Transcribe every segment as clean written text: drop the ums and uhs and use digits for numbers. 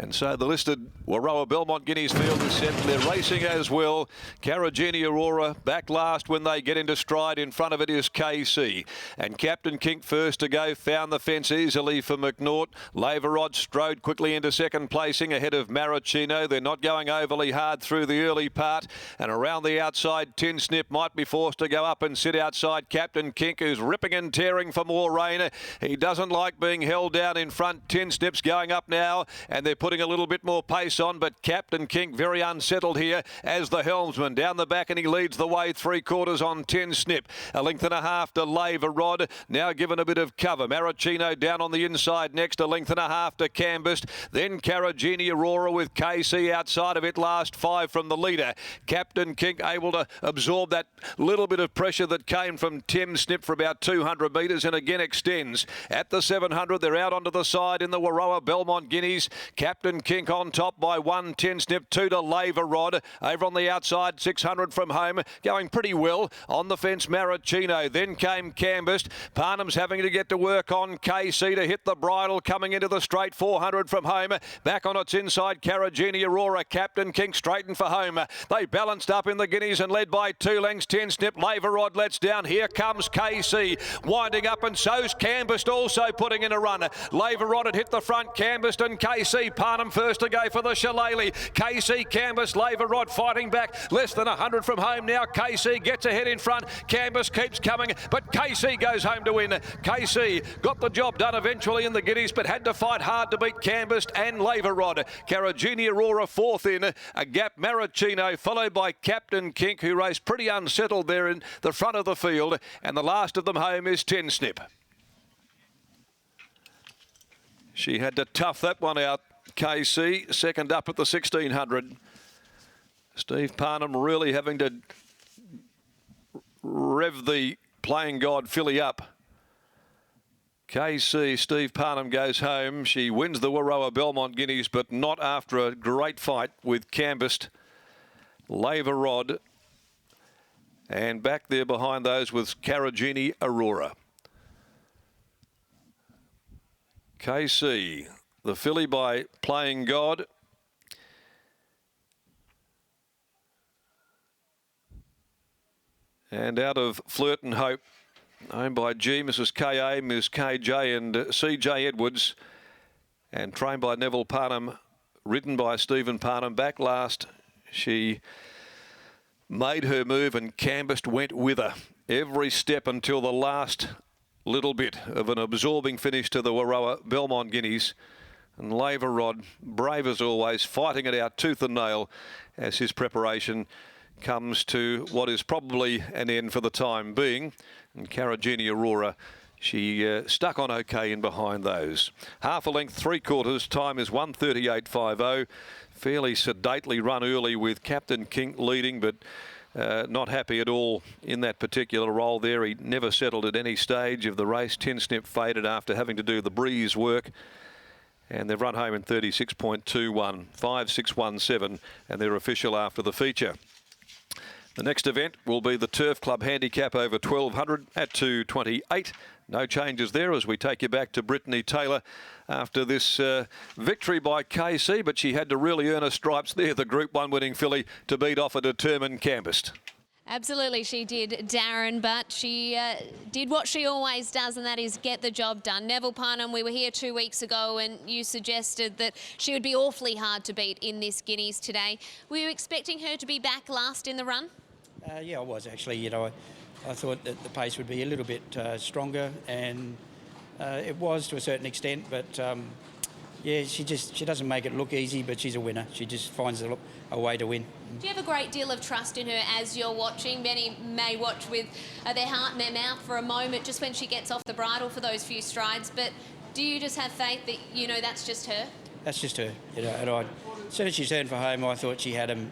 And so the listed Warroa Belmont Guineas field is set. They're racing as well. Caragini Aurora back last when they get into stride. In front of it is KC. And Captain Kink first to go. Found the fence easily for McNaught. Laverod strode quickly into second placing ahead of Maricino. They're not going overly hard through the early part. And around the outside, Tin Snip might be forced to go up and sit outside Captain Kink, who's ripping and tearing for more rain. He doesn't like being held down in front. Tin Snip's going up now, and they're putting a little bit more pace on, but Captain Kink very unsettled here as the helmsman down the back, and he leads the way 3/4 on Tin Snip. A length and a half to Laverod, now given a bit of cover. Maricino down on the inside next, a length and a half to Canvassed. Then Caragini Aurora with KC outside of it, last 5 from the leader. Captain Kink able to absorb that little bit of pressure that came from Tin Snip for about 200 metres and again extends. At the 700, they're out onto the side in the Warroa Belmont Guineas. Captain Kink on top by 1, Tin Snip, 2 to Laverod. Over on the outside, 600 from home, going pretty well. On the fence, Maricino. Then came Canvassed. Parnham's having to get to work on KC to hit the bridle, coming into the straight, 400 from home. Back on its inside, Caragini Aurora. Captain Kink straightened for home. They balanced up in the Guineas and led by 2 lengths. Tin Snip, Laverod lets down. Here comes KC, winding up, and so's Canvassed, also putting in a run. Laverod had hit the front, Canvassed and KC. Parnham first to go for the Shillelagh. KC, Canvassed, Laverod fighting back. Less than 100 from home now. KC gets ahead in front. Canvassed keeps coming, but KC goes home to win. KC got the job done eventually in the Guineas, but had to fight hard to beat Canvassed and Laverod. Caragini Aurora 4th in. A gap Maricino, followed by Captain Kink, who raced pretty unsettled there in the front of the field. And the last of them home is Tin Snip. She had to tough that one out. KC, second up at the 1600. Steve Parnham really having to rev the Playing God filly up. KC, Steve Parnham goes home. She wins the Warroa Belmont Guineas, but not after a great fight with Canvassed, Laverod, and back there behind those was Caragini Aurora. KC, the filly by Playing God. And out of Flirt and Hope, owned by G, Mrs. K.A., Ms. K.J. and C.J. Edwards, and trained by Neville Parnham, ridden by Stephen Parnham. Back last, she made her move and Canvassed went with her every step until the last little bit of an absorbing finish to the Warroa Belmont Guineas. And Laverod, brave as always, fighting it out tooth and nail as his preparation comes to what is probably an end for the time being. And Caragini Aurora, she stuck on okay in behind those. Half a length, 3/4, time is 1:38.50. Fairly sedately run early with Captain Kink leading, but not happy at all in that particular role there. He never settled at any stage of the race. Tin Snip faded after having to do the breeze work. And they've run home in 36.21, 5.617, and they're official after the feature. The next event will be the Turf Club Handicap over 1200 at 228. No changes there as we take you back to Brittany Taylor after this victory by KC, but she had to really earn her stripes there, the Group 1 winning filly, to beat off a determined Canvassed. Absolutely, she did, Darren, but she did what she always does, and that is get the job done. Neville Parnham, we were here 2 weeks ago, and you suggested that she would be awfully hard to beat in this Guineas today. Were you expecting her to be back last in the run? Yeah, I was actually. You know, I thought that the pace would be a little bit stronger, and it was to a certain extent, but yeah, she doesn't make it look easy, but she's a winner. She just finds a way to win. Do you have a great deal of trust in her as you're watching? Many may watch with their heart in their mouth for a moment just when she gets off the bridle for those few strides, but do you just have faith that, you know, that's just her? That's just her, you know, and as soon as she turned for home, I thought she had him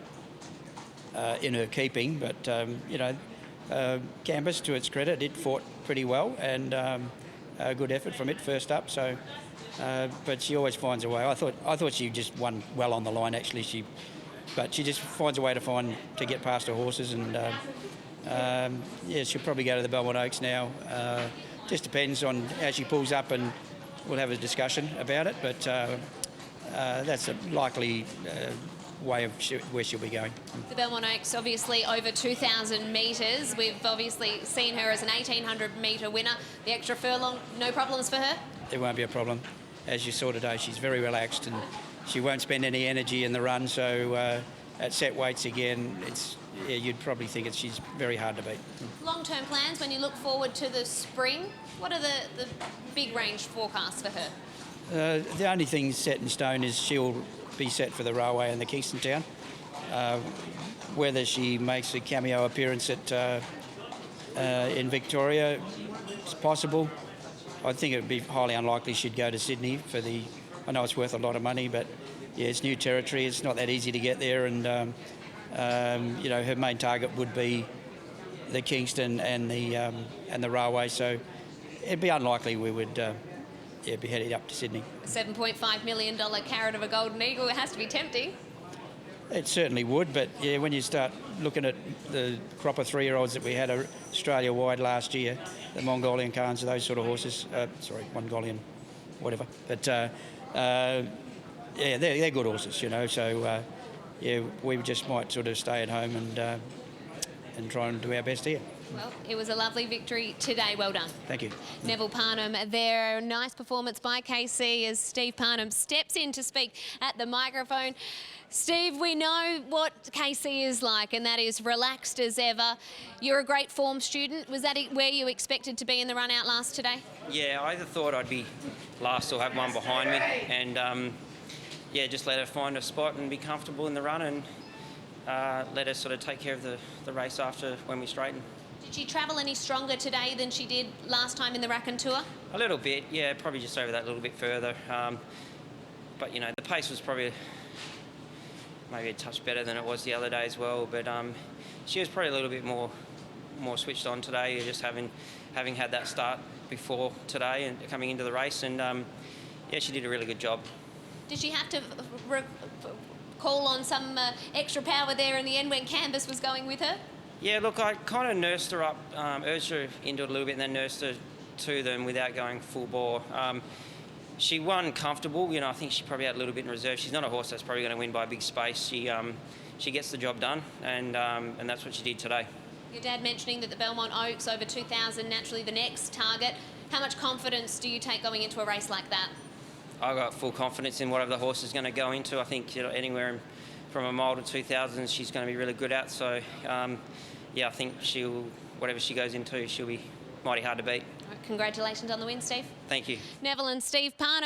in her keeping, but, you know, Canvassed, to its credit, it fought pretty well, and a good effort from it first up, so... but she always finds a way. I thought she just won well on the line, actually. But she just finds a way to get past her horses, and yeah, she'll probably go to the Belmont Oaks now. Just depends on how she pulls up, and we'll have a discussion about it. But that's a likely way of where she'll be going. The Belmont Oaks, obviously over 2,000 metres. We've obviously seen her as an 1,800 metre winner. The extra furlong, no problems for her? There won't be a problem. As you saw today, she's very relaxed and she won't spend any energy in the run. So at set weights again, you'd probably think she's very hard to beat. Long-term plans when you look forward to the spring, what are the big range forecasts for her? The only thing set in stone is she'll be set for the Railway and the Kingston Town. Whether she makes a cameo appearance in Victoria, it's possible. I think it would be highly unlikely she'd go to Sydney for the... I know it's worth a lot of money, but yeah, it's new territory. It's not that easy to get there, and you know, her main target would be the Kingston and the Railway. So it'd be unlikely we would be heading up to Sydney. $7.5 million carrot of a golden eagle. It has to be tempting. It certainly would, but yeah, when you start looking at the crop of 3-year-olds that we had Australia-wide last year, the Mongolian Khans, those sort of horses, Mongolian, whatever. But yeah, they're good horses, you know. So yeah, we just might sort of stay at home and try and do our best here. Well, it was a lovely victory today. Well done. Thank you. Neville Parnham there. Nice performance by KC as Steve Parnham steps in to speak at the microphone. Steve, we know what KC is like, and that is relaxed as ever. You're a great form student. Was that where you expected to be in the run out last today? Yeah, I either thought I'd be last or have one behind me, and yeah, just let her find a spot and be comfortable in the run, and let her sort of take care of the race after when we straighten. Did she travel any stronger today than she did last time in the Racken Tour? A little bit, yeah, probably just over that little bit further. But, you know, the pace was probably maybe a touch better than it was the other day as well. But she was probably a little bit more switched on today, just having had that start before today and coming into the race. And, yeah, she did a really good job. Did she have to call on some extra power there in the end when Canvas was going with her? Yeah, look, I kind of nursed her up, urged her into it a little bit, and then nursed her to them without going full bore. She won comfortable. You know, I think she probably had a little bit in reserve. She's not a horse that's probably going to win by a big space. She gets the job done, and that's what she did today. Your dad mentioning that the Belmont Oaks over 2,000, naturally the next target. How much confidence do you take going into a race like that? I got full confidence in whatever the horse is going to go into. I think, you know, anywhere from a mile to 2,000, she's going to be really good at. So, yeah, I think whatever she goes into, she'll be mighty hard to beat. Congratulations on the win, Steve. Thank you. Neville and Steve Parnham.